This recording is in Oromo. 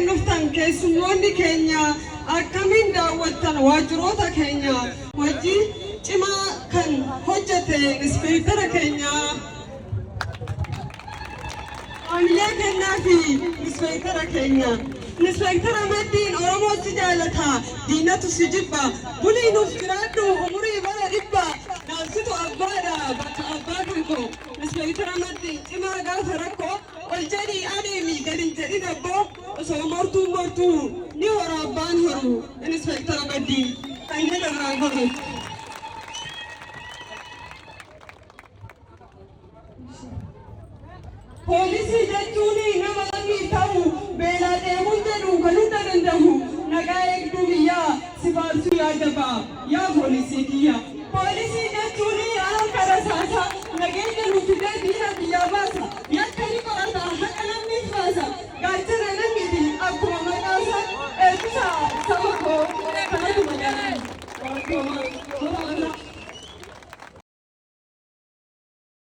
kan nuftan keessummoonni keenya akkamiin daawwattan waajjiroota keenya wajji cimaa kan hojjete inspektara keenya Amila kennaa fi inspektara keenya inspektara maddiin Oromootti jaalata diinatu si jibba bulii nuuf jiraadhu umurii bara dhibba naafsitu abbaadha bakka abbaa kan koo inspektara maddiin cimaa gaafa rakkoo ol jedhii adeemi gadi jedhin abboo osoo mortuu ni hora abbaan horu inspektara maddiin kan jedhamaa godhu. Polisi jechuuni nama lamii ta'u beelaa deemuu jedhu kan hunda danda'u nagaa eegduu biyyaa si baarsuu yaa jabaa yaa poolisii kiyya. Polisi jechuuni harka rasaasa nageenya nu fidee diina biyyaa baasa yakka ni qorata haqa namni baasa gaachana namiti akkuma maqaasa eebbisa saba koo kanatu magaalaa.